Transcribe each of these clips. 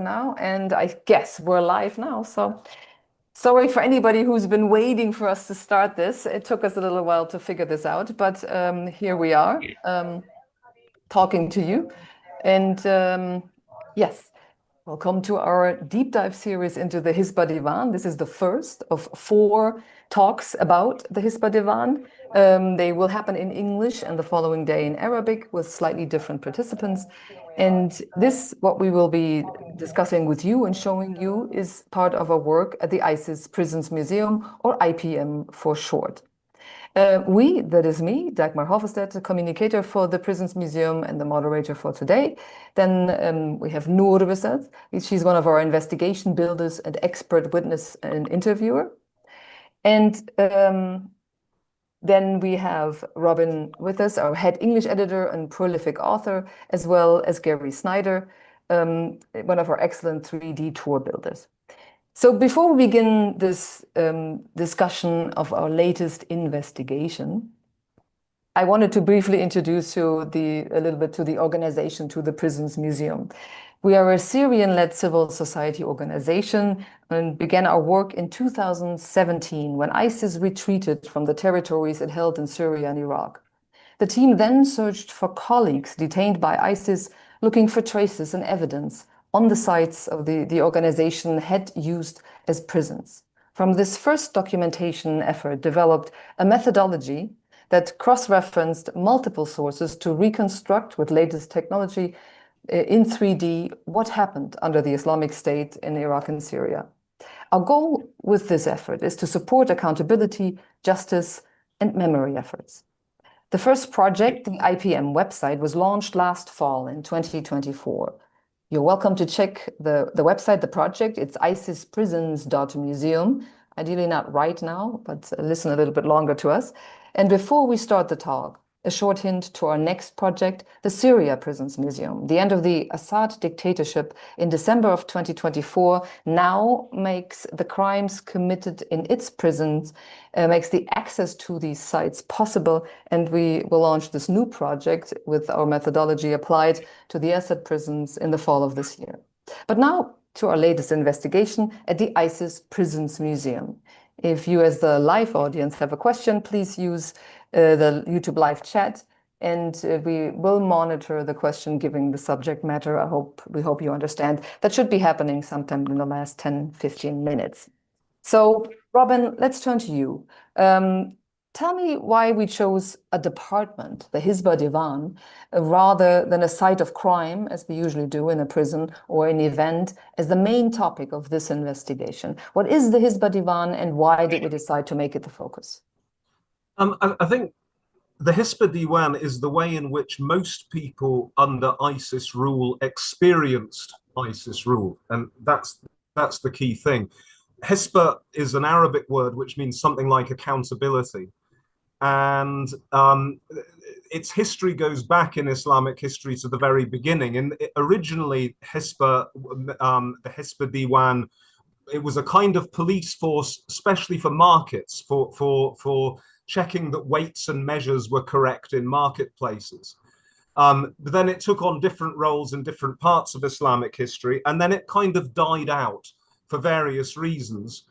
now, and I guess we're live now. So sorry for anybody who's been waiting for us to start this. It took us a little while to figure this out, but here we are talking to you. And yes, welcome to our deep dive series into the Hisbah Diwan. This is the first of 4 talks about the Hisbah Diwan. They will happen in English and the following day in Arabic with slightly different participants. And this, what we will be discussing with you and showing you, is part of our work at the ISIS Prisons Museum, or IPM for short. That is me, Dagmar Hofstede, the communicator for the Prisons Museum and the moderator for today. Then we have Noor with us. She's one of our investigation builders and expert witness and interviewer. And then we have Robin with us, our head English editor and prolific author, as well as Gary Snyder, one of our excellent 3D tour builders. So before we begin this discussion of our latest investigation, I wanted to briefly introduce you a little bit to the organization, to the Prisons Museum. We are a Syrian-led civil society organization and began our work in 2017 when ISIS retreated from the territories it held in Syria and Iraq. The team then searched for colleagues detained by ISIS, looking for traces and evidence on the sites of the organization had used as prisons. From this first documentation effort developed a methodology that cross-referenced multiple sources to reconstruct with latest technology in 3D what happened under the Islamic State in Iraq and Syria. Our goal with this effort is to support accountability, justice, and memory efforts. The first project, the IPM website, was launched last fall in 2024. You're welcome to check the website, the project. It's isisprisons.museum. Ideally not right now, but listen a little bit longer to us. And before we start the talk, a short hint to our next project, the Syria Prisons Museum. The end of the Assad dictatorship in December of 2024 now makes the crimes committed in its prisons, makes the access to these sites possible. And we will launch this new project with our methodology applied to the Assad prisons in the fall of this year. But now to our latest investigation at the ISIS Prisons Museum. If you as the live audience have a question, please use the YouTube live chat, and we will monitor the question giving the subject matter. We hope you understand. That should be happening sometime in the last 10-15 minutes. So, Robin, let's turn to you. Tell me why we chose a department, the Hisbah Diwan, rather than a site of crime, as we usually do in a prison or an event, as the main topic of this investigation. What is the Hisbah Diwan, and why did we decide to make it the focus? I think the Hisbah Diwan is the way in which most people under ISIS rule experienced ISIS rule, and that's the key thing. Hisbah is an Arabic word which means something like accountability, and its history goes back in Islamic history to the very beginning. And originally, the Hisbah Diwan, it was a kind of police force, especially for markets, for checking that weights and measures were correct in marketplaces. But then it took on different roles in different parts of Islamic history, and then it kind of died out for various reasons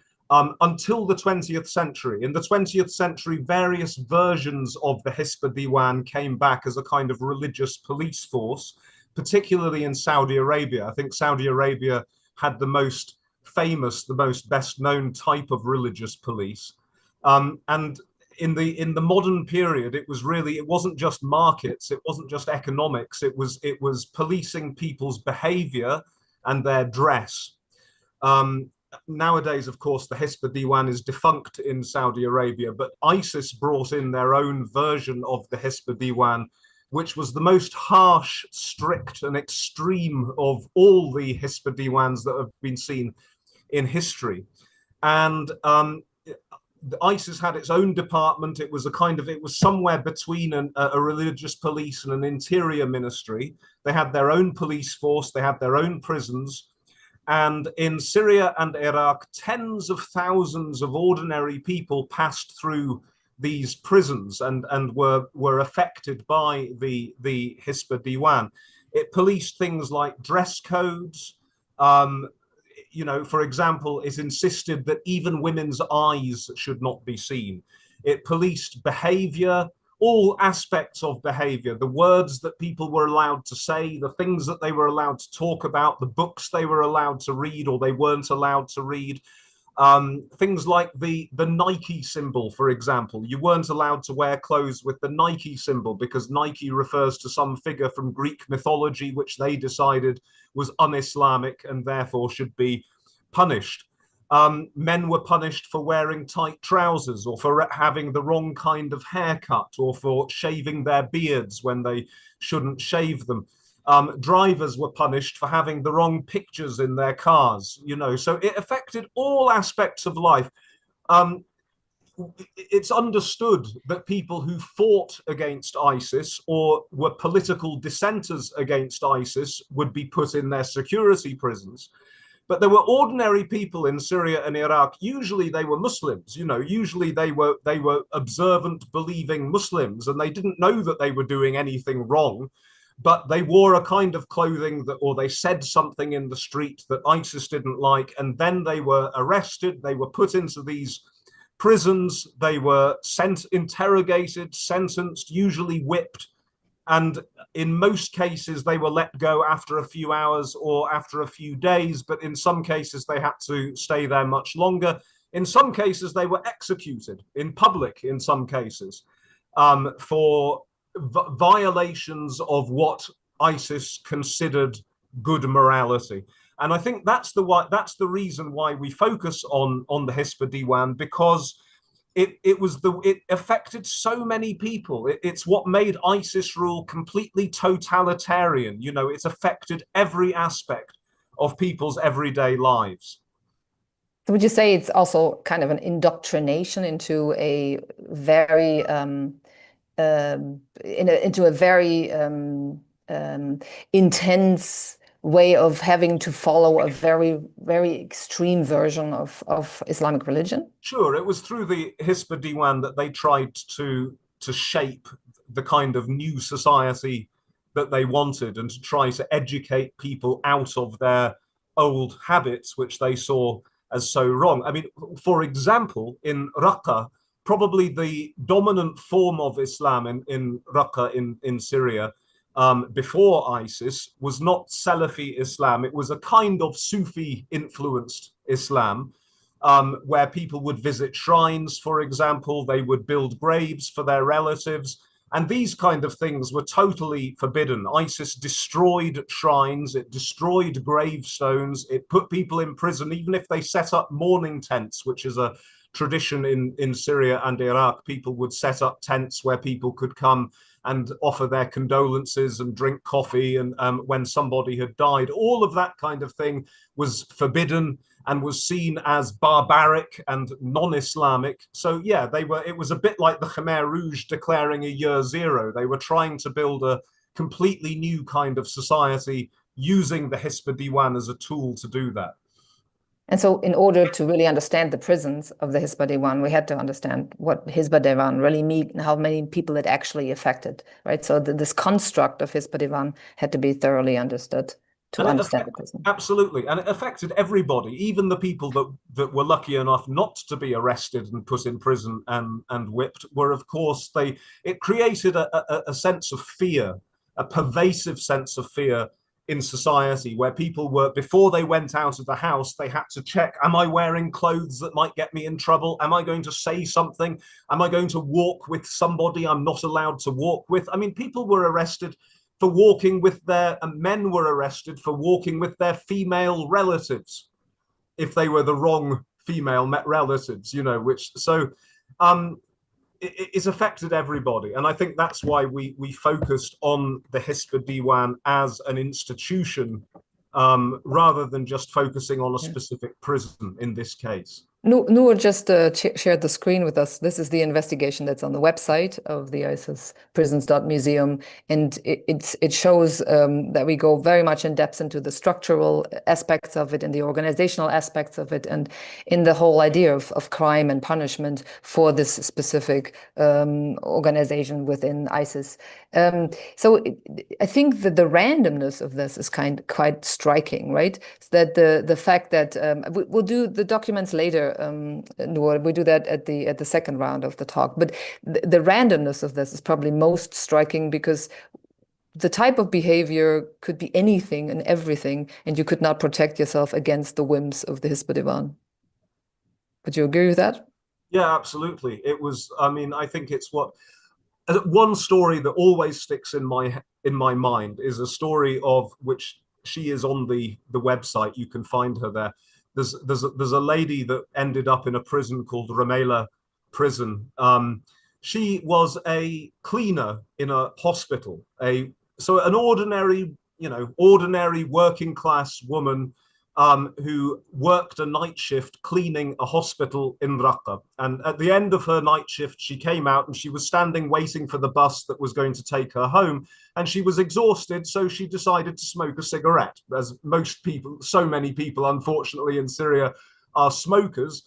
until the 20th century. In the 20th century, various versions of the Hisbah Diwan came back as a kind of religious police force, particularly in Saudi Arabia. I think Saudi Arabia had the most famous, the most best-known type of religious police. And in the modern period, it wasn't just markets, it wasn't just economics, it was policing people's behavior and their dress. Nowadays, of course, the Hisbah Diwan is defunct in Saudi Arabia, but ISIS brought in their own version of the Hisbah Diwan, which was the most harsh, strict, and extreme of all the Hisbah Diwans that have been seen in history. And ISIS had its own department. It was somewhere between a religious police and an interior ministry. They had their own police force, they had their own prisons. And in Syria and Iraq, tens of thousands of ordinary people passed through these prisons and were affected by the Hisbah Diwan. It policed things like dress codes, You know, for example, it insisted that even women's eyes should not be seen. It policed behavior, all aspects of behavior, the words that people were allowed to say, the things that they were allowed to talk about, the books they were allowed to read or they weren't allowed to read. Things like the Nike symbol, for example. You weren't allowed to wear clothes with the Nike symbol because Nike refers to some figure from Greek mythology, which they decided was un-Islamic and therefore should be punished. Men were punished for wearing tight trousers or for having the wrong kind of haircut or for shaving their beards when they shouldn't shave them. Drivers were punished for having the wrong pictures in their cars, you know, so it affected all aspects of life. It's understood that people who fought against ISIS or were political dissenters against ISIS would be put in their security prisons. But there were ordinary people in Syria and Iraq. Usually they were Muslims, you know, usually they were observant, believing Muslims, and they didn't know that they were doing anything wrong. But they wore a kind of clothing that, or they said something in the street that ISIS didn't like, and then they were arrested, they were put into these prisons, they were interrogated, sentenced, usually whipped, and in most cases they were let go after a few hours or after a few days, but in some cases they had to stay there much longer. In some cases they were executed in public, in some cases, for violations of what ISIS considered good morality. And I think that's the reason why we focus on the Hisbah Diwan, because it affected so many people. It's what made ISIS rule completely totalitarian. You know, it's affected every aspect of people's everyday lives. So would you say it's also kind of an indoctrination into a very into a very intense way of having to follow a very, very extreme version of Islamic religion? Sure, it was through the Hisbah Diwan that they tried to shape the kind of new society that they wanted and to try to educate people out of their old habits, which they saw as so wrong. I mean, for example, in Raqqa, probably the dominant form of Islam in Raqqa in Syria before ISIS was not Salafi Islam. It was a kind of Sufi influenced Islam where people would visit shrines, for example, they would build graves for their relatives. And these kind of things were totally forbidden. ISIS destroyed shrines, it destroyed gravestones, it put people in prison, even if they set up mourning tents, which is a tradition in Syria and Iraq. People would set up tents where people could come and offer their condolences and drink coffee and when somebody had died. All of that kind of thing was forbidden and was seen as barbaric and non-Islamic. So yeah, it was a bit like the Khmer Rouge declaring a year zero. They were trying to build a completely new kind of society using the Hisbah Diwan as a tool to do that. And so in order to really understand the prisons of the Hisbah Diwan, we had to understand what Hisbah Diwan really mean and how many people it actually affected, right? So this construct of Hisbah Diwan had to be thoroughly understood to understand the prison. Absolutely. And it affected everybody, even the people that were lucky enough not to be arrested and put in prison and whipped were, of course, it created a sense of fear, a pervasive sense of fear in society, where people were, before they went out of the house, they had to check, am I wearing clothes that might get me in trouble? Am I going to say something? Am I going to walk with somebody I'm not allowed to walk with? I mean, people were arrested for walking with men were arrested for walking with their female relatives, if they were the wrong female relatives, you know, it's affected everybody. And I think that's why we focused on the Hisbah Diwan as an institution rather than just focusing on a specific prison in this case. Noor just shared the screen with us. This is the investigation that's on the website of the ISIS prisons.museum. And it shows that we go very much in depth into the structural aspects of it and the organizational aspects of it and in the whole idea of crime and punishment for this specific organization within ISIS. I think that the randomness of this is quite striking, right? So that the fact that we'll do the documents later, Noor, we do that at the second round of the talk. But the randomness of this is probably most striking because the type of behavior could be anything and everything, and you could not protect yourself against the whims of the Hisbah Diwan. Would you agree with that? Yeah, absolutely. It was, I mean, I think it's what one story that always sticks in my mind is a story of which she is on the website. You can find her there. There's a lady that ended up in a prison called Rumaila prison. She was a cleaner in a hospital, so an ordinary, ordinary working class woman who worked a night shift cleaning a hospital in Raqqa. And at the end of her night shift, she came out and she was standing waiting for the bus that was going to take her home. And she was exhausted, so she decided to smoke a cigarette, as most people, so many people, unfortunately, in Syria are smokers.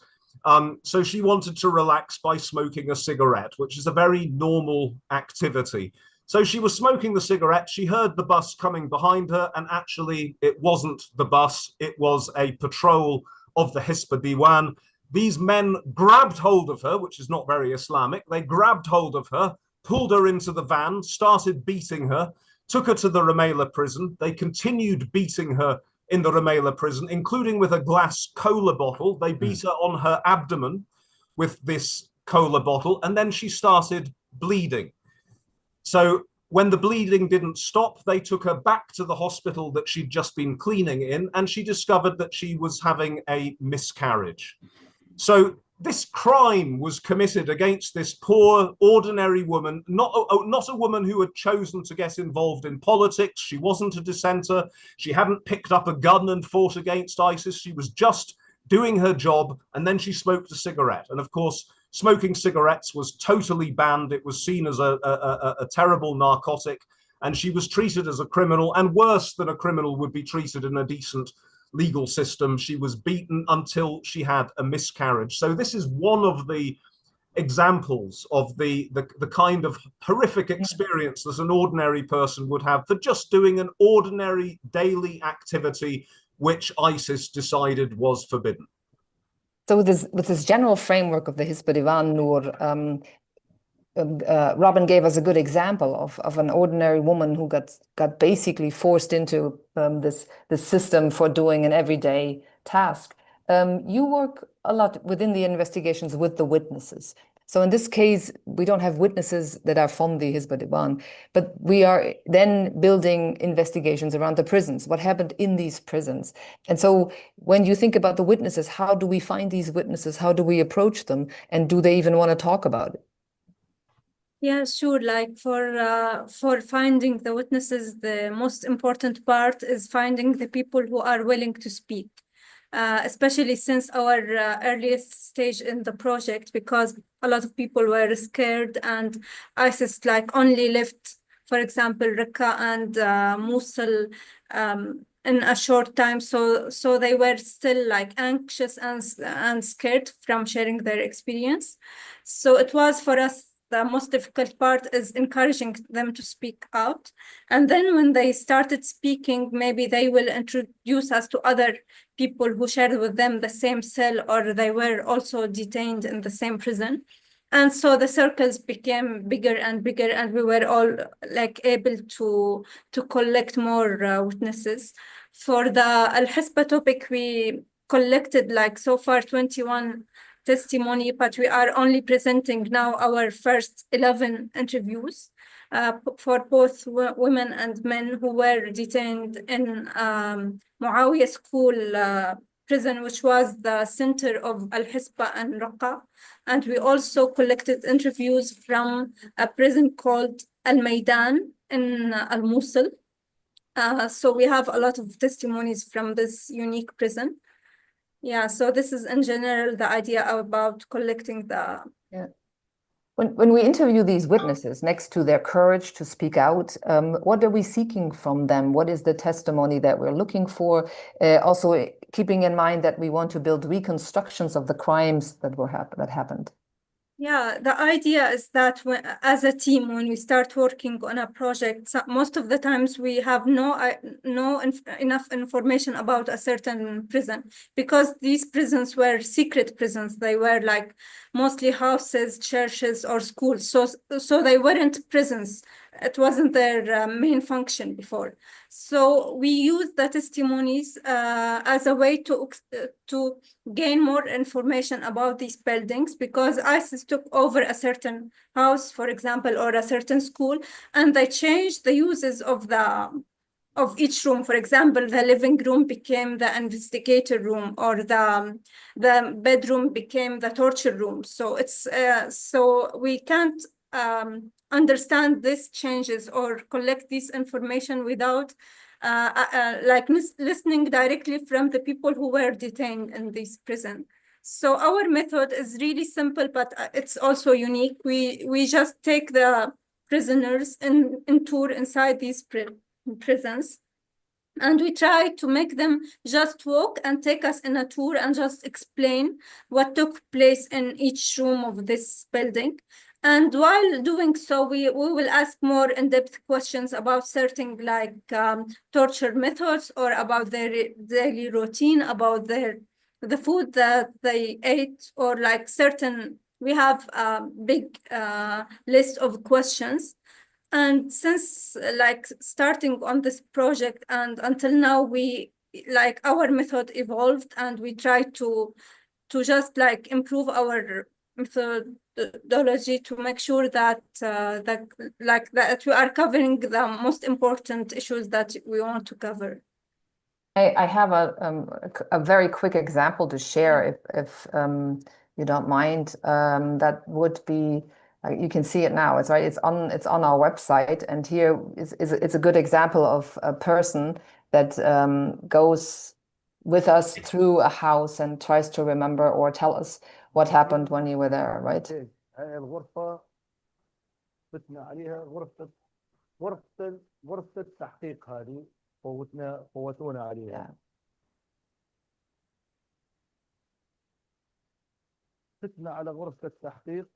So she wanted to relax by smoking a cigarette, which is a very normal activity. So she was smoking the cigarette. She heard the bus coming behind her, and actually it wasn't the bus. It was a patrol of the Hisbah Diwan. These men grabbed hold of her, which is not very Islamic. They grabbed hold of her, pulled her into the van, started beating her, took her to the Rumaila prison. They continued beating her in the Rumaila prison, including with a glass cola bottle. They beat her on her abdomen with this cola bottle, and then she started bleeding. So when the bleeding didn't stop, they took her back to the hospital that she'd just been cleaning in, and she discovered that she was having a miscarriage. So this crime was committed against this poor, ordinary woman, not a woman who had chosen to get involved in politics. She wasn't a dissenter. She hadn't picked up a gun and fought against ISIS. She was just doing her job, and then she smoked a cigarette. And of course, smoking cigarettes was totally banned. It was seen as a terrible narcotic, and she was treated as a criminal, and worse than a criminal would be treated in a decent legal system. She was beaten until she had a miscarriage. So this is one of the examples of the kind of horrific experience that an ordinary person would have for just doing an ordinary daily activity which ISIS decided was forbidden. So with this general framework of the Hisbah Diwan, Noor, Robin gave us a good example of an ordinary woman who got basically forced into this system for doing an everyday task. You work a lot within the investigations with the witnesses. So in this case, we don't have witnesses that are from the Hisbah Diwan, but we are then building investigations around the prisons, what happened in these prisons. And so when you think about the witnesses, how do we find these witnesses? How do we approach them? And do they even want to talk about it? Yeah, sure. Like for finding the witnesses, the most important part is finding the people who are willing to speak. Especially since our earliest stage in the project, because a lot of people were scared and ISIS only left, for example, Raqqa and Mosul in a short time. So they were still anxious and scared from sharing their experience. So it was for us, the most difficult part is encouraging them to speak out. And then when they started speaking, maybe they will introduce us to other people who shared with them the same cell, or they were also detained in the same prison. And so the circles became bigger and bigger, and we were all able to collect more witnesses. For the Al-Hisbah topic, we collected so far 21 testimony, but we are only presenting now our first 11 interviews for both women and men who were detained in Muawiyah School prison, which was the center of Al-Hisbah and Raqqa. And we also collected interviews from a prison called Al-Maidan in Al-Mosul. So we have a lot of testimonies from this unique prison. Yeah, so this is in general the idea about collecting the... Yeah. When we interview these witnesses, next to their courage to speak out, what are we seeking from them? What is the testimony that we're looking for? Also, keeping in mind that we want to build reconstructions of the crimes that happened. Yeah, the idea is that as a team, when we start working on a project, most of the times we have enough information about a certain prison, because these prisons were secret prisons. They were like mostly houses, churches, or schools. So they weren't prisons. It wasn't their main function before. So we use the testimonies as a way to gain more information about these buildings, because ISIS took over a certain house, for example, or a certain school, and they changed the uses of each room. For example, the living room became the investigator room, or the bedroom became the torture room. So it's so we can't understand these changes or collect this information without like listening directly from the people who were detained in this prison. So our method is really simple, but it's also unique. We just take the prisoners in tour inside these prisons, and we try to make them just walk and take us in a tour and just explain what took place in each room of this building. And while doing so, we will ask more in-depth questions about certain like torture methods, or about their daily routine, about the food that they ate, or like certain, we have a big list of questions. And since like starting on this project and until now, we like our method evolved, and we try to just like improve our methodology to make sure that that we are covering the most important issues that we want to cover. I have a very quick example to share, if you don't mind. That would be, you can see it now. It's right. It's on our website, and here it's a good example of a person that goes with us through a house and tries to remember or tell us what happened when you were there, right? الغرفة فتنا عليها غرفة التحقيق هذه فوتونا عليها. Yeah. فتنا على غرفة التحقيق.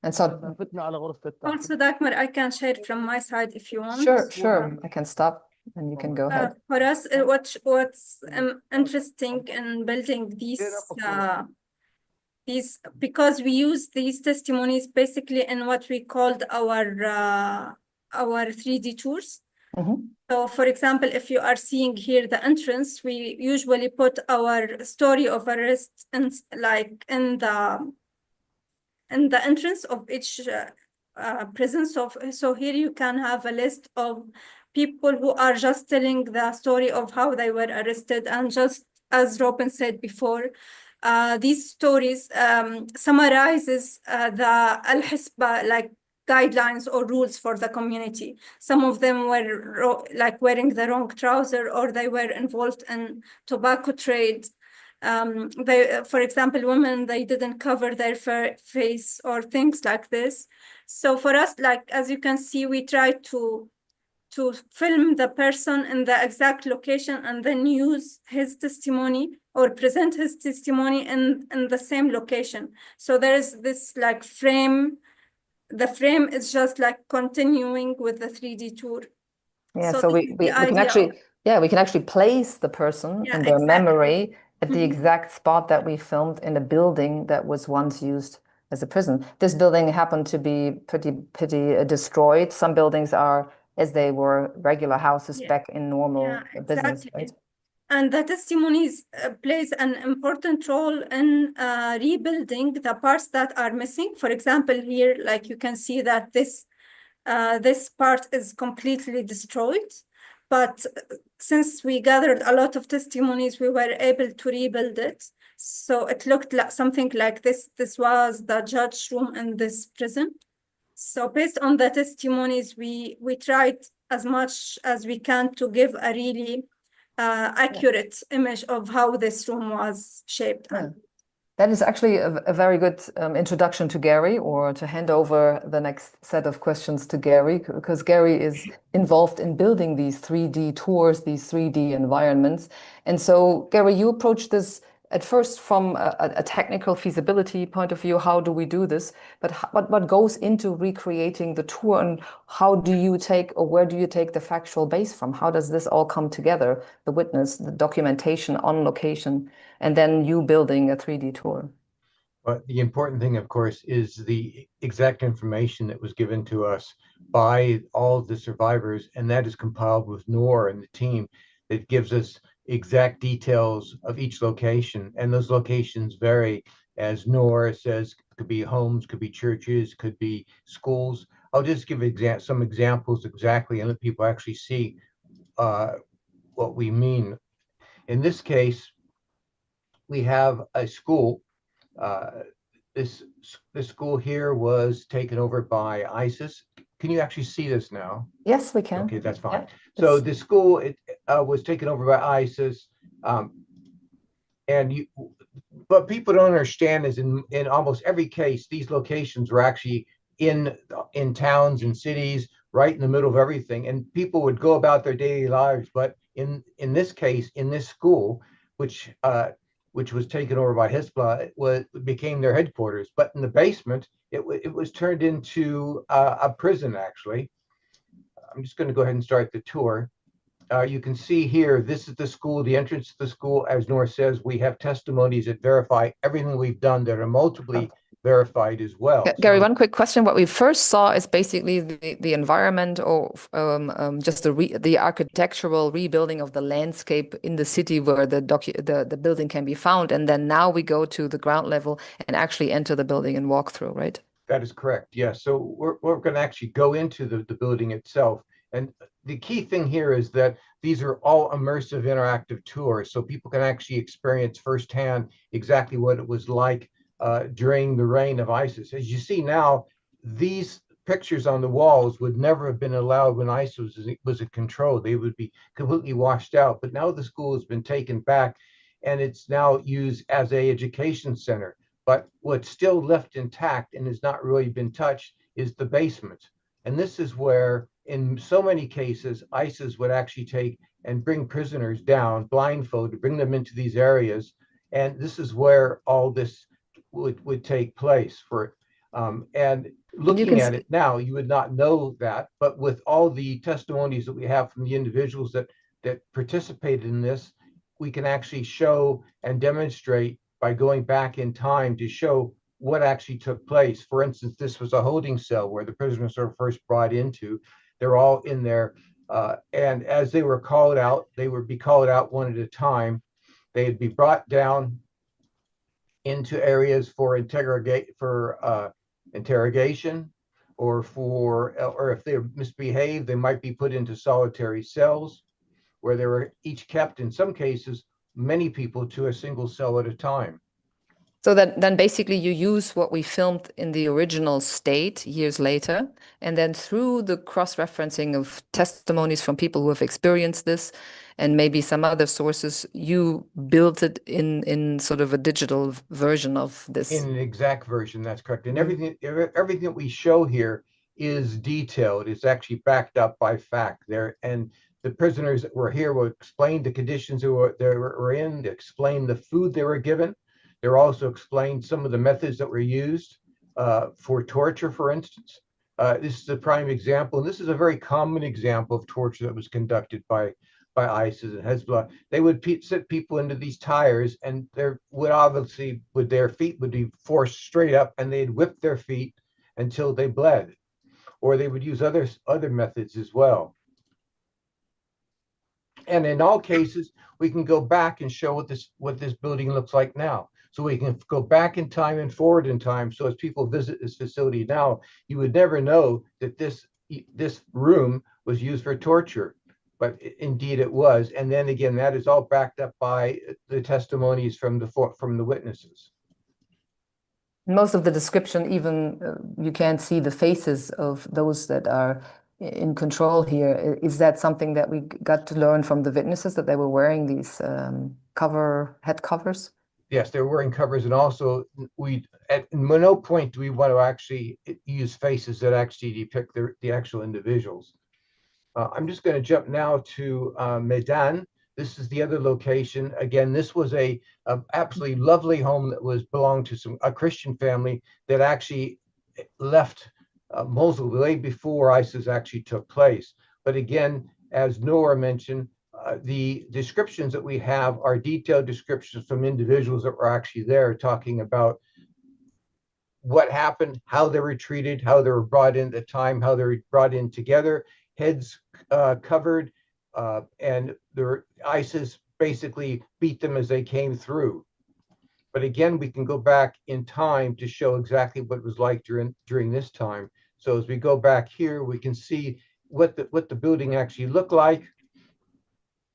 And so فتنا على غرفة التحقيق. Also, Dagmar, I can share from my side if you want. Sure. I can stop and you can go ahead. For us, what's interesting in building these, because we use these testimonies basically in what we called our 3D tours. Mm-hmm. So, for example, if you are seeing here the entrance, we usually put our story of arrest in the entrance of each prison. So here you can have a list of people who are just telling the story of how they were arrested, and just as Robin said before, these stories summarizes the Hisbah like guidelines or rules for the community. Some of them were like wearing the wrong trouser, or they were involved in tobacco trade. For example, women, they didn't cover their face, or things like this. So for us, like, as you can see, we try to film the person in the exact location, and then use his testimony or present his testimony in the same location. So there's this like frame. The frame is just like continuing with the 3D tour. Yeah, so we can actually place the person and their memory at the exact spot that we filmed in a building that was once used as a prison. This building happened to be pretty destroyed. Some buildings are as they were regular houses back in normal business, right? And the testimonies plays an important role in rebuilding the parts that are missing. For example, here, like you can see that this part is completely destroyed. But since we gathered a lot of testimonies, we were able to rebuild it. So it looked like something like this. This was the judge room in this prison. So based on the testimonies, we tried as much as we can to give a really accurate image of how this room was shaped. Yeah. That is actually a very good introduction to Gary, or to hand over the next set of questions to Gary, because Gary is involved in building these 3D tours, these 3D environments. And so, Gary, you approach this at first from a technical feasibility point of view. How do we do this? But what goes into recreating the tour, and how do you take, or where do you take the factual base from? How does this all come together? The witness, the documentation on location, and then you building a 3D tour. But the important thing, of course, is the exact information that was given to us by all of the survivors, and that is compiled with Noor and the team that gives us exact details of each location. And those locations vary, as Noor says, could be homes, could be churches, could be schools. I'll just give some examples exactly and let people actually see what we mean. In this case, we have a school. This school here was taken over by ISIS. Can you actually see this now? Yes, we can. Okay, that's fine. Yeah, so the school was taken over by ISIS, but people don't understand is in almost every case, these locations were actually in towns and cities, right in the middle of everything, and people would go about their daily lives. But in this case, in this school, which was taken over by Hisbah, it became their headquarters. But in the basement, it was turned into a prison, actually. I'm just going to go ahead and start the tour. You can see here, this is the school, the entrance to the school. As Noor says, we have testimonies that verify everything we've done that are multiply verified as well. Gary, one quick question. What we first saw is basically the environment, or just the architectural rebuilding of the landscape in the city where the building can be found. And then now we go to the ground level and actually enter the building and walk through, right? That is correct. Yes. So we're going to actually go into the building itself. And the key thing here is that these are all immersive interactive tours. So people can actually experience firsthand exactly what it was like during the reign of ISIS. As you see now, these pictures on the walls would never have been allowed when ISIS was in control. They would be completely washed out. But now the school has been taken back, and it's now used as an education center. But what's still left intact and has not really been touched is the basement. And this is where, in so many cases, ISIS would actually take and bring prisoners down, blindfolded, bring them into these areas. And this is where all this would take place. And looking at it now, you would not know that. But with all the testimonies that we have from the individuals that participated in this, we can actually show and demonstrate by going back in time to show what actually took place. For instance, this was a holding cell where the prisoners were first brought into. They're all in there. And as they were called out, they would be called out one at a time. They'd be brought down into areas for interrogation, or if they misbehaved, they might be put into solitary cells where they were each kept, in some cases, many people to a single cell at a time. So then basically you use what we filmed in the original state years later, and then through the cross-referencing of testimonies from people who have experienced this, and maybe some other sources, you built it in sort of a digital version of this. In an exact version, that's correct. And everything that we show here is detailed. It's actually backed up by fact there. And the prisoners that were here will explain the conditions they were in, they explain the food they were given. They're also explained some of the methods that were used for torture, for instance. This is a prime example, and this is a very common example of torture that was conducted by ISIS and Hezbollah. They would sit people into these tires, and their feet would be forced straight up, and they'd whip their feet until they bled. Or they would use other methods as well. And in all cases, we can go back and show what this building looks like now. So we can go back in time and forward in time. So as people visit this facility now, you would never know that this room was used for torture, but indeed it was. And then again, that is all backed up by the testimonies from the witnesses. Most of the description, even you can't see the faces of those that are in control here? Is that something that we got to learn from the witnesses, that they were wearing these head covers? Yes, they were wearing covers, and also at no point do we want to actually use faces that actually depict the actual individuals. I'm just going to jump now to Medan. This is the other location. Again, this was a absolutely lovely home that belonged to a Christian family that actually left Mosul way before ISIS actually took place. But again, as Nora mentioned, the descriptions that we have are detailed descriptions from individuals that were actually there, talking about what happened, how they were treated, how they were brought in at the time, how they were brought in together, heads covered, and ISIS basically beat them as they came through. But again, we can go back in time to show exactly what it was like during this time. So as we go back here, we can see what the building actually looked like.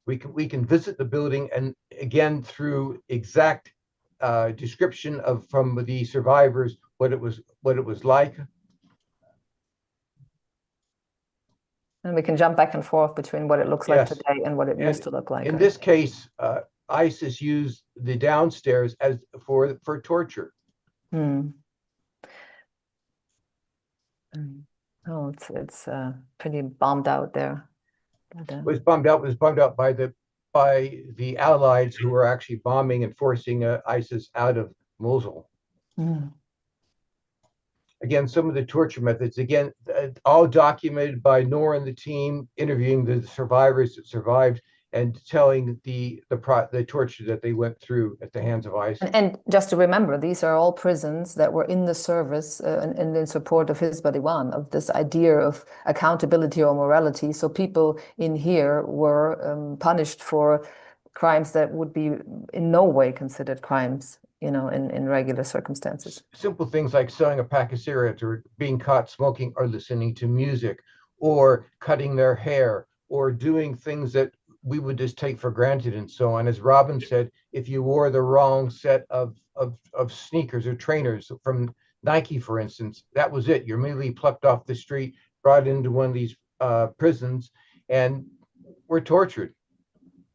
We can visit the building, and again, through exact description from the survivors what it was like. And we can jump back and forth between what it looks like today and what it used to look like. In this case, ISIS used the downstairs for torture. Oh, it's pretty bombed out there. It was bombed out by the Allies, who were actually bombing and forcing ISIS out of Mosul. Again, some of the torture methods, again, all documented by Nora and the team, interviewing the survivors that survived and telling the torture that they went through at the hands of ISIS. And just to remember, these are all prisons that were in the service and in support of Hisbah Diwan, of this idea of accountability or morality. So people in here were punished for crimes that would be in no way considered crimes, in regular circumstances. Simple things like selling a pack of cigarettes, or being caught smoking or listening to music, or cutting their hair, or doing things that we would just take for granted and so on. As Robin said, if you wore the wrong set of sneakers or trainers from Nike, for instance, that was it. You're immediately plucked off the street, brought into one of these prisons, and were tortured.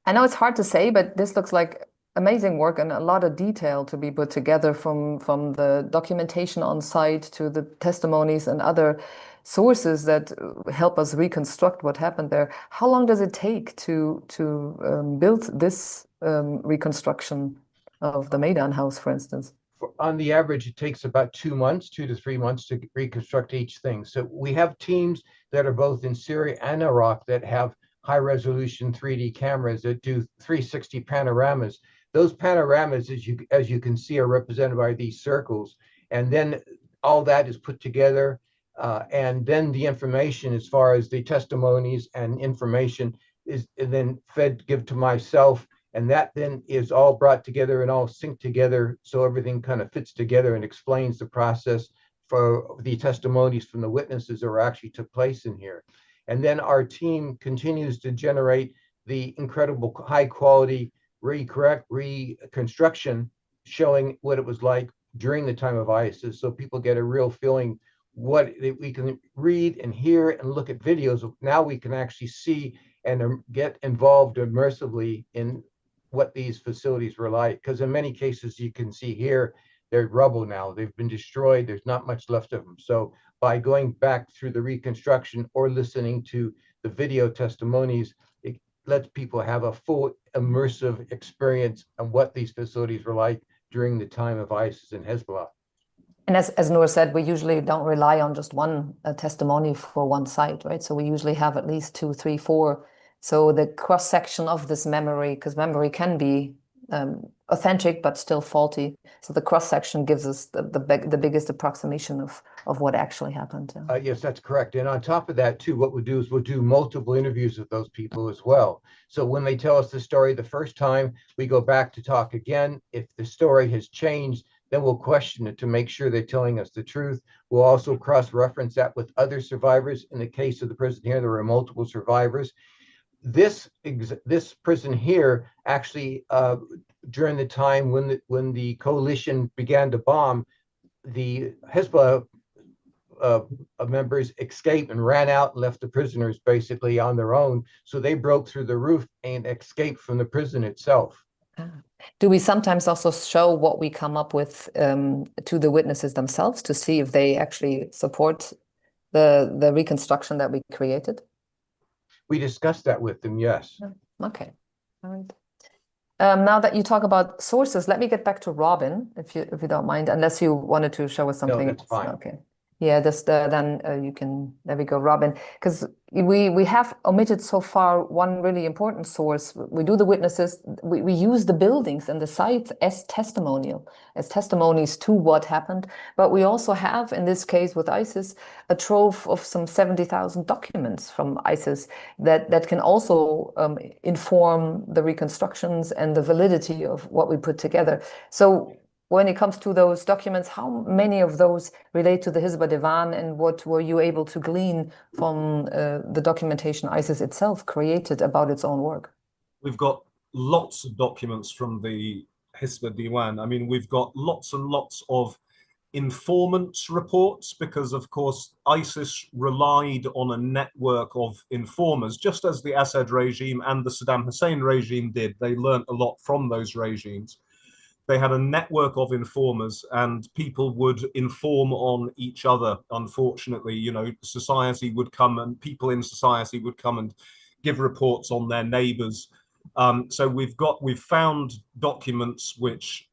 I know it's hard to say, but this looks like amazing work and a lot of detail to be put together from the documentation on site to the testimonies and other sources that help us reconstruct what happened there. How long does it take to build this reconstruction of the Maidan house, for instance? On the average, it takes about 2 months, 2 to 3 months to reconstruct each thing. So we have teams that are both in Syria and Iraq that have high resolution 3D cameras that do 360 panoramas. Those panoramas, as you can see, are represented by these circles. And then all that is put together. And then the information, as far as the testimonies and information, is then give to myself. And that then is all brought together and all synced together, so everything kind of fits together and explains the process for the testimonies from the witnesses that actually took place in here. And then our team continues to generate the incredible high quality reconstruction showing what it was like during the time of ISIS, so people get a real feeling what we can read and hear and look at videos. Now we can actually see and get involved immersively in what these facilities were like, because in many cases you can see here they're rubble now. They've been destroyed. There's not much left of them. So by going back through the reconstruction or listening to the video testimonies, it lets people have a full immersive experience of what these facilities were like during the time of ISIS and Hezbollah. And as Noor said, we usually don't rely on just one testimony for one site, right? So we usually have at least 2, 3, 4. So the cross-section of this memory, because memory can be authentic but still faulty. So the cross-section gives us the biggest approximation of what actually happened. Yes, that's correct. And on top of that, too, what we'll do is we'll do multiple interviews with those people as well. So when they tell us the story the first time, we go back to talk again. If the story has changed, then we'll question it to make sure they're telling us the truth. We'll also cross-reference that with other survivors. In the case of the prison here, there were multiple survivors. This prison here actually, during the time when the coalition began to bomb, the Hisbah members escaped and ran out and left the prisoners basically on their own. So they broke through the roof and escaped from the prison itself. Do we sometimes also show what we come up with to the witnesses themselves to see if they actually support the reconstruction that we created? We discussed that with them, yes. Okay, all right. Now that you talk about sources, let me get back to Robin, if you don't mind, unless you wanted to show us something. No, that's fine. Okay. Yeah, then you can, there we go, Robin, because we have omitted so far one really important source. We do the witnesses, we use the buildings and the sites as testimonies to what happened, but we also have, in this case with ISIS, a trove of some 70,000 documents from ISIS that can also inform the reconstructions and the validity of what we put together. So when it comes to those documents, how many of those relate to the Hisbah Diwan, and what were you able to glean from the documentation ISIS itself created about its own work? We've got lots of documents from the Hisbah Diwan. I mean, we've got lots and lots of informants reports, because of course ISIS relied on a network of informers, just as the Assad regime and the Saddam Hussein regime did. They learned a lot from those regimes. They had a network of informers, and people would inform on each other. Unfortunately, you know, society would come, and people in society would come and give reports on their neighbors. So we've found documents which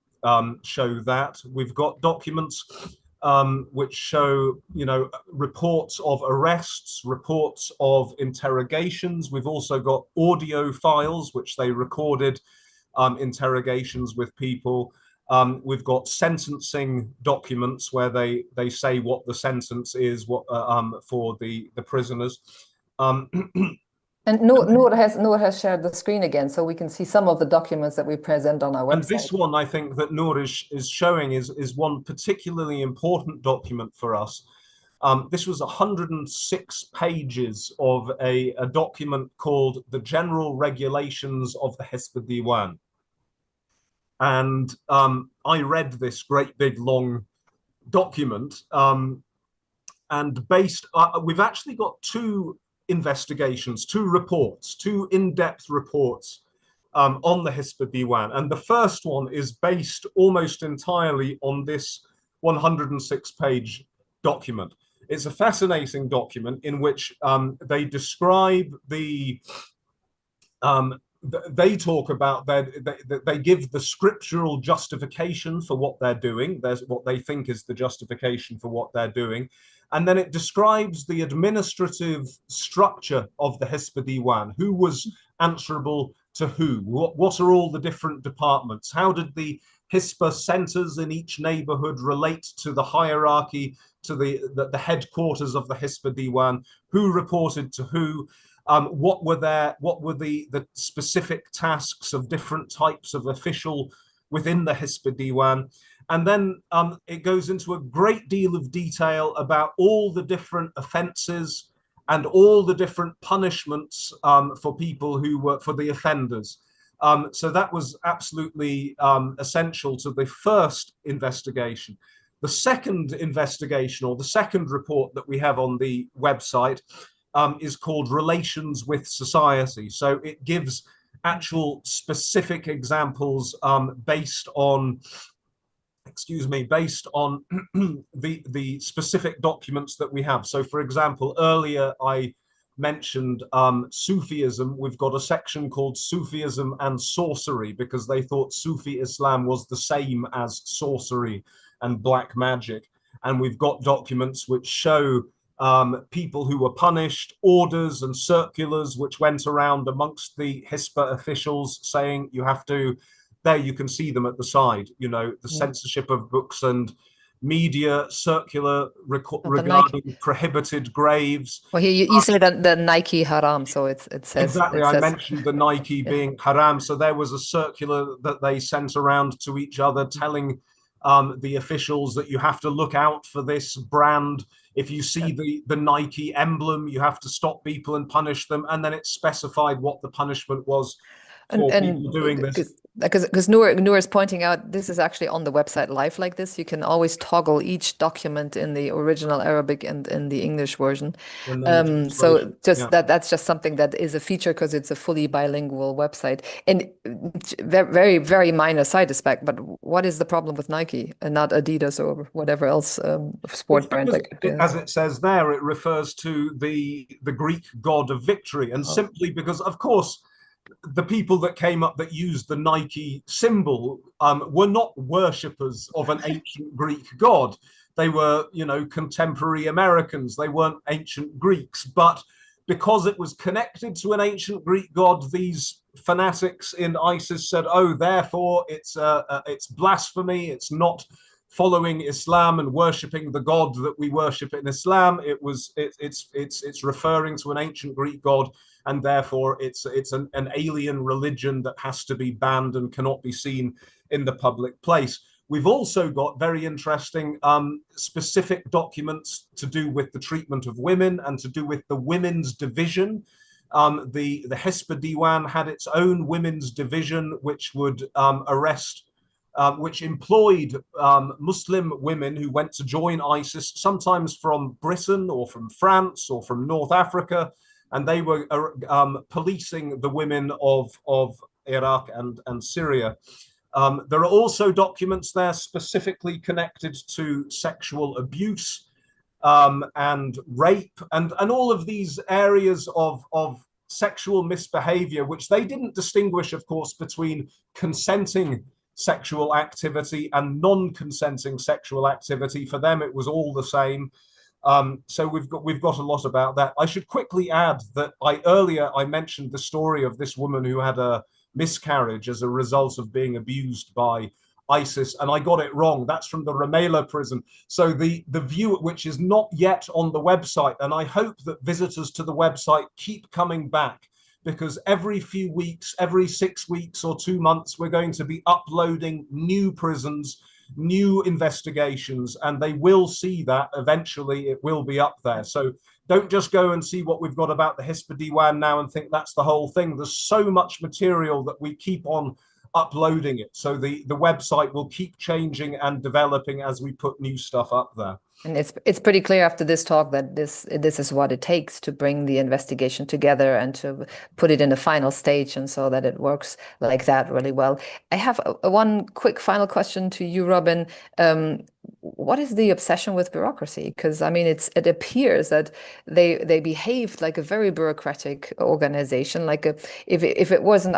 show that. We've got documents which show, you know, reports of arrests, reports of interrogations. We've also got audio files which they recorded, interrogations with people. We've got sentencing documents where they say what the sentence is, for the prisoners. And Noor has shared the screen again, so we can see some of the documents that we present on our website. And this one, I think, that Noor is showing is one particularly important document for us. This was 106 pages of a document called the General Regulations of the Hisbah Diwan. And I read this great big long document, and we've actually got two investigations, two in-depth reports on the Hisbah Diwan. And the first one is based almost entirely on this 106-page document. It's a fascinating document in which they describe they talk about they give the scriptural justification for what they're doing. There's what they think is the justification for what they're doing. And then it describes the administrative structure of the Hisbah Diwan, who was answerable to who, what are all the different departments, how did the Hisbah centers in each neighborhood relate to the hierarchy, to the headquarters of the Hisbah Diwan, who reported to who, what were the specific tasks of different types of official within the Hisbah Diwan. And then it goes into a great deal of detail about all the different offences and all the different punishments for people who were, for the offenders. So that was absolutely essential to the first investigation. The second investigation, or the second report that we have on the website, is called Relations with Society. So it gives actual specific examples based on the specific documents that we have. So for example, earlier I mentioned Sufism. We've got a section called Sufism and Sorcery, because they thought Sufi Islam was the same as sorcery and black magic. And we've got documents which show people who were punished, orders and circulars which went around amongst the Hisbah officials saying you have to, there you can see them at the side, you know, the censorship of books and media, circular regarding prohibited graves. Well, you say that the Nike haram, so it says exactly. I mentioned the Nike being haram, so there was a circular that they sent around to each other telling the officials that you have to look out for this brand. If you see the Nike emblem, you have to stop people and punish them. And then it specified what the punishment was for people doing this. Because Noor is pointing out this is actually on the website live like this. You can always toggle each document in the original Arabic and in the English version. So just that's just something that is a feature because it's a fully bilingual website. And very, very minor side aspect, but what is the problem with Nike and not Adidas or whatever else sport brand? As it says there, it refers to the Greek god of victory, and simply because, of course, the people that came up that used the Nike symbol were not worshippers of an ancient Greek god. They were, contemporary Americans. They weren't ancient Greeks. But because it was connected to an ancient Greek god, these fanatics in ISIS said, "Oh, therefore it's blasphemy. It's not following Islam and worshipping the god that we worship in Islam. It's referring to an ancient Greek god, and therefore it's an alien religion that has to be banned and cannot be seen in the public place." We've also got very interesting specific documents to do with the treatment of women and to do with the women's division. The Hisbah Diwan had its own women's division, which would which employed Muslim women who went to join ISIS, sometimes from Britain or from France or from North Africa, and they were policing the women of Iraq and Syria. There are also documents there specifically connected to sexual abuse and rape and all of these areas of sexual misbehavior, which they didn't distinguish, of course, between consenting sexual activity and non-consenting sexual activity. For them, it was all the same. So we've got a lot about that. I should quickly add that earlier I mentioned the story of this woman who had a miscarriage as a result of being abused by ISIS, and I got it wrong. That's from the Rumaila prison. So the view, which is not yet on the website, and I hope that visitors to the website keep coming back, because every few weeks, every 6 weeks or 2 months, we're going to be uploading new prisons, new investigations, and they will see that eventually it will be up there. So don't just go and see what we've got about the Hisbah Diwan now and think that's the whole thing. There's so much material that we keep on uploading it. So the website will keep changing and developing as we put new stuff up there. And it's pretty clear after this talk that this is what it takes to bring the investigation together and to put it in the final stage, and so that it works like that really well. I have one quick final question to you, Robin. What is the obsession with bureaucracy? Because I mean, it appears that they behaved like a very bureaucratic organization. Like if it wasn't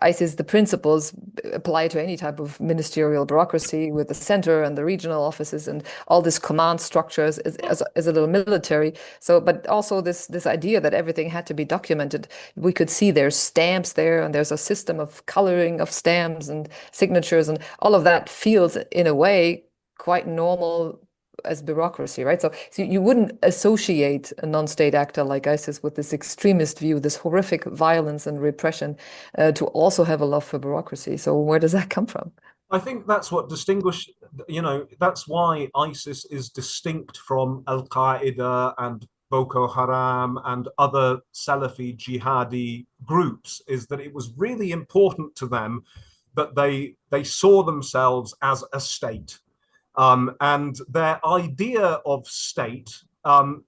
ISIS, the principles apply to any type of ministerial bureaucracy with the center and the regional offices and all this command structures as a little military. So, but also this idea that everything had to be documented. We could see there's stamps there, and there's a system of coloring of stamps and signatures, and all of that feels in a way quite normal as bureaucracy, right? So you wouldn't associate a non-state actor like ISIS with this extremist view, this horrific violence and repression, to also have a love for bureaucracy. So where does that come from? I think that's what distinguishes, that's why ISIS is distinct from Al-Qaeda and Boko Haram and other Salafi jihadi groups, is that it was really important to them that they saw themselves as a state. And their idea of state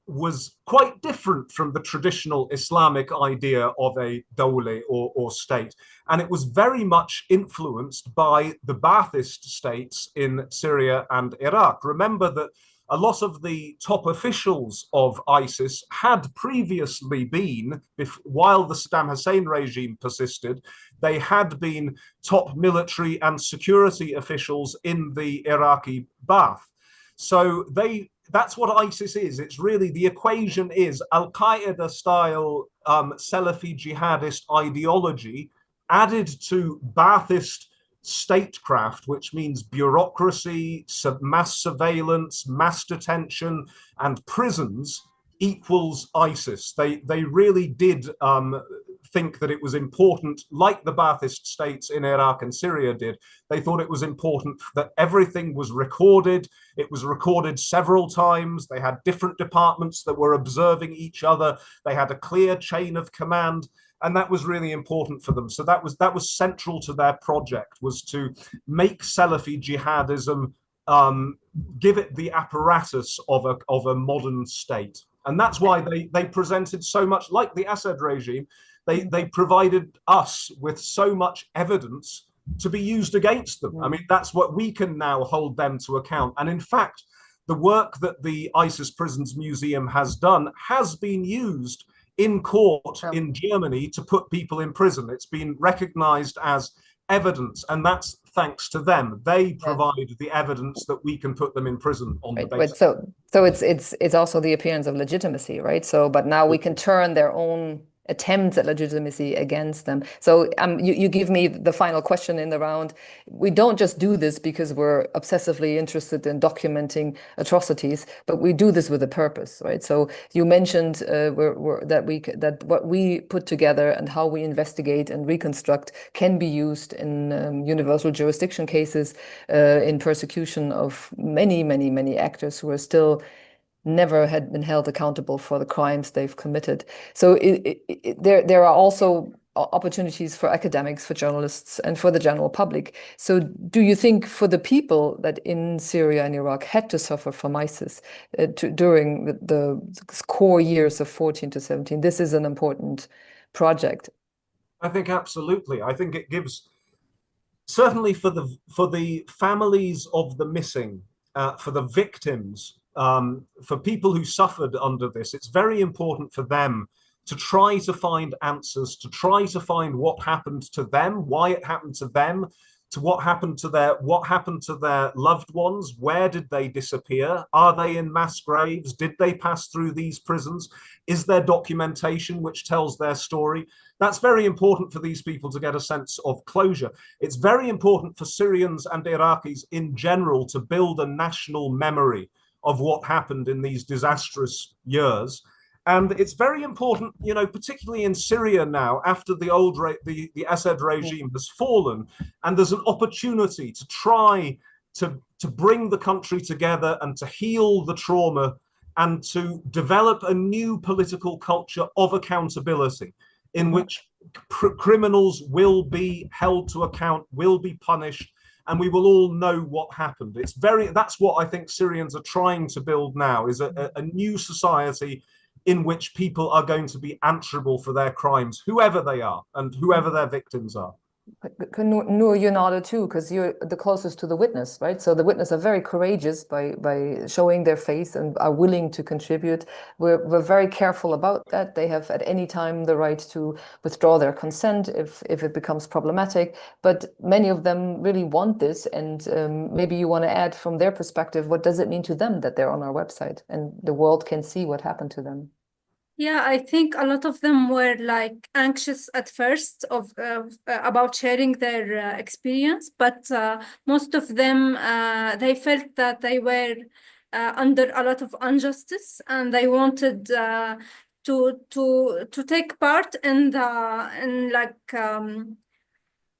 was quite different from the traditional Islamic idea of a dawla or state. And it was very much influenced by the Ba'athist states in Syria and Iraq. Remember that a lot of the top officials of ISIS had previously been, while the Saddam Hussein regime persisted, they had been top military and security officials in the Iraqi Ba'ath. So that's what ISIS is. It's really, the equation is Al-Qaeda style Salafi jihadist ideology added to Ba'athist statecraft, which means bureaucracy, mass surveillance, mass detention, and prisons, equals ISIS. They really did think that it was important, like the Ba'athist states in Iraq and Syria did. They thought it was important that everything was recorded. It was recorded several times. They had different departments that were observing each other. They had a clear chain of command. and that was really important for them. So that was central to their project, was to make Salafi jihadism, give it the apparatus of a modern state. And that's why they presented so much, like the Assad regime, they provided us with so much evidence to be used against them. I mean, that's what we can now hold them to account. And in fact, the work that the ISIS Prisons Museum has done has been used in court in Germany to put people in prison. It's been recognized as evidence, and that's thanks to them. They provide the evidence that we can put them in prison on the basis. So it's also the appearance of legitimacy, right? So, but now we can turn their own attempts at legitimacy against them. So you give me the final question in the round. We don't just do this because we're obsessively interested in documenting atrocities, but we do this with a purpose, right? So you mentioned that what we put together and how we investigate and reconstruct can be used in universal jurisdiction cases, in persecution of many actors who are still never had been held accountable for the crimes they've committed. So there are also opportunities for academics, for journalists, and for the general public. So do you think for the people that in Syria and Iraq had to suffer from ISIS during the core years of 14 to 17, this is an important project? I think absolutely. I think it gives, certainly for the families of the missing, for the victims, for people who suffered under this, it's very important for them to try to find answers, to try to find what happened to them, why it happened to them, to what happened to their loved ones, where did they disappear, are they in mass graves, did they pass through these prisons, is there documentation which tells their story? That's very important for these people to get a sense of closure. It's very important for Syrians and Iraqis in general to build a national memory of what happened in these disastrous years. And it's very important, you know, particularly in Syria now, after the Assad regime has fallen, and there's an opportunity to try to bring the country together and to heal the trauma and to develop a new political culture of accountability in which criminals will be held to account, will be punished, and we will all know what happened. That's what I think Syrians are trying to build now, is a new society in which people are going to be answerable for their crimes, whoever they are and whoever their victims are. Noor, you nodded too, because you're the closest to the witness, right? So the witness are very courageous by showing their face and are willing to contribute. We're very careful about that. They have at any time the right to withdraw their consent if it becomes problematic. But many of them really want this, and maybe you want to add from their perspective, what does it mean to them that they're on our website and the world can see what happened to them? Yeah, I think a lot of them were like anxious at first about sharing their experience, but most of them they felt that they were under a lot of injustice, and they wanted to take part in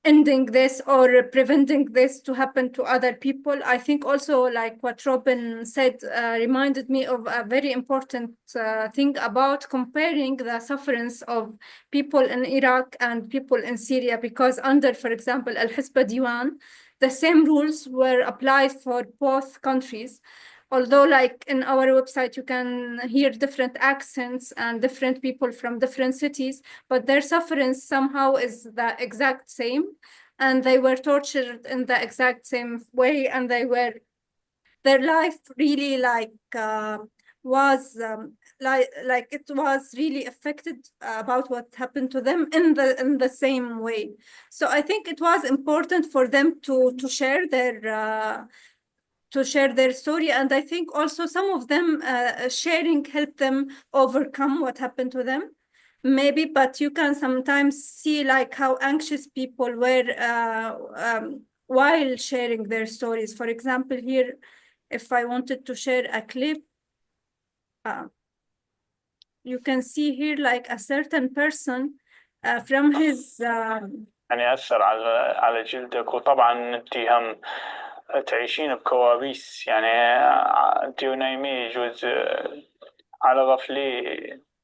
ending this or preventing this to happen to other people. I think also, like what Robin said, reminded me of a very important thing about comparing the sufferance of people in Iraq and people in Syria, because under, for example, Hisbah Diwan, the same rules were applied for both countries. Although, like in our website, you can hear different accents and different people from different cities, but their sufferance somehow is the exact same, and they were tortured in the exact same way, and their life really was it was really affected about what happened to them in the same way. So I think it was important for them to share their story. And I think also some of them sharing helped them overcome what happened to them, maybe, but you can sometimes see like how anxious people were while sharing their stories. For example, here, if I wanted to share a clip, you can see here like a certain person from his يعني أثر على جلدك، وطبعا أنت هم تعيشين بكوابيس، يعني أنت ونايمة يجوز على غفلة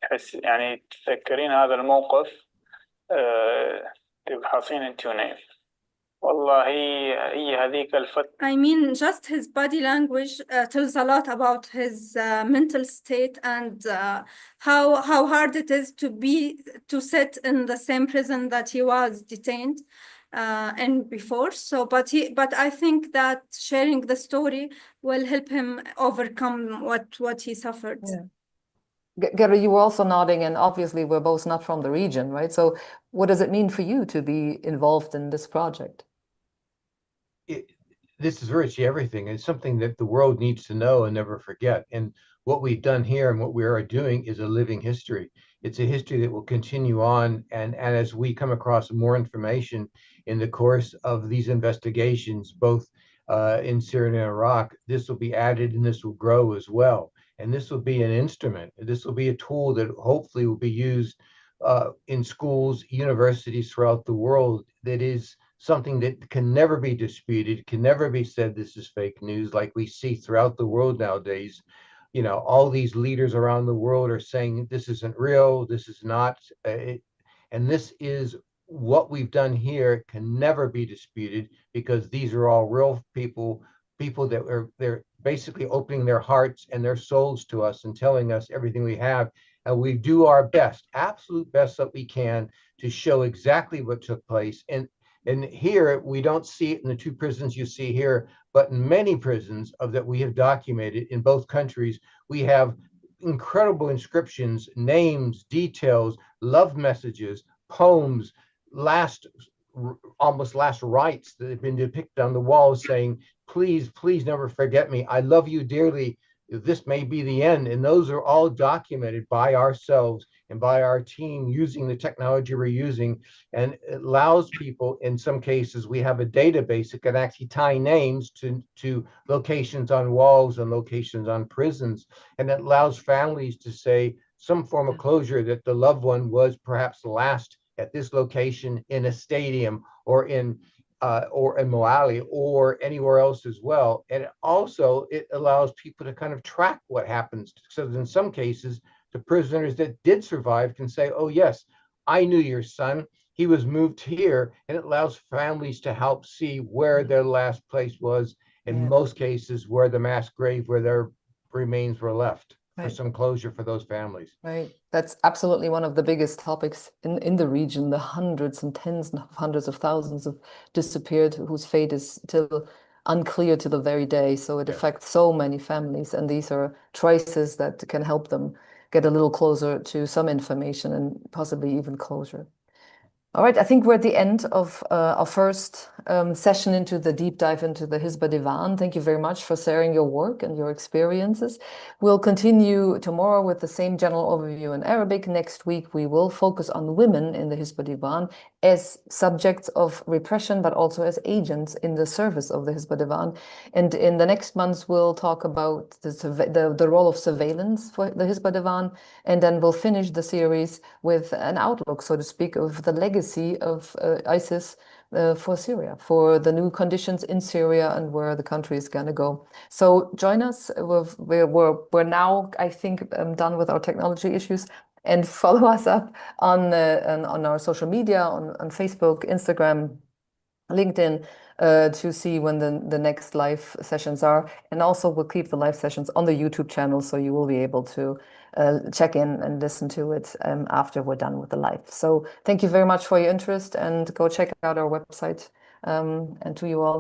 تحس، يعني تتذكرين هذا الموقف تبحثين انتونين والله هي هذيك الفترة. I mean, just his body language tells a lot about his mental state and how hard it is to sit in the same prison that he was detained in before. So, but I think that sharing the story will help him overcome what he suffered. Yeah. Gary, you were also nodding, and obviously we're both not from the region, right? So what does it mean for you to be involved in this project? This is virtually everything. It's something that the world needs to know and never forget. And what we've done here and what we are doing is a living history. It's a history that will continue on. And as we come across more information in the course of these investigations, both in Syria and Iraq, this will be added and this will grow as well. And this will be an instrument. This will be a tool that hopefully will be used in schools, universities throughout the world. That is something that can never be disputed, can never be said this is fake news, like we see throughout the world nowadays. You know, all these leaders around the world are saying this isn't real, this is not, and this is what we've done here can never be disputed, because these are all real people that they're basically opening their hearts and their souls to us and telling us everything we have. And we do our best, absolute best that we can, to show exactly what took place. And here, we don't see it in the two prisons you see here, but in many prisons that we have documented in both countries, we have incredible inscriptions, names, details, love messages, poems, almost last rites that have been depicted on the walls saying, please, please never forget me. I love you dearly. This may be the end. And those are all documented by ourselves and by our team using the technology we're using. And it allows people, in some cases, we have a database that can actually tie names to locations on walls and locations on prisons. And it allows families to say some form of closure that the loved one was perhaps last at this location in a stadium or in Moali or anywhere else as well. And it allows people to kind of track what happens. So in some cases, the prisoners that did survive can say, oh yes, I knew your son, he was moved here. And it allows families to help see where their last place was, in most cases where the mass grave where their remains were left. For some closure for those families. Right. That's absolutely one of the biggest topics in the region, the hundreds and tens of hundreds of thousands of disappeared whose fate is still unclear to the very day. So it affects so many families, and these are traces that can help them get a little closer to some information and possibly even closure. All right, I think we're at the end of our first session into the deep dive into the Hisbah Diwan. Thank you very much for sharing your work and your experiences. We'll continue tomorrow with the same general overview in Arabic. Next week, we will focus on women in the Hisbah Diwan as subjects of repression, but also as agents in the service of the Hisbah Diwan. And in the next months, we'll talk about the role of surveillance for the Hisbah Diwan. And then we'll finish the series with an outlook, so to speak, of the legacy of ISIS for Syria, for the new conditions in Syria and where the country is going to go. So join us. We're now, I think, done with our technology issues, and follow us up on our social media, on Facebook, Instagram, LinkedIn, to see when the next live sessions are. And also we'll keep the live sessions on the YouTube channel, so you will be able to check in and listen to it after we're done with the live. So thank you very much for your interest, and go check out our website. And to you all,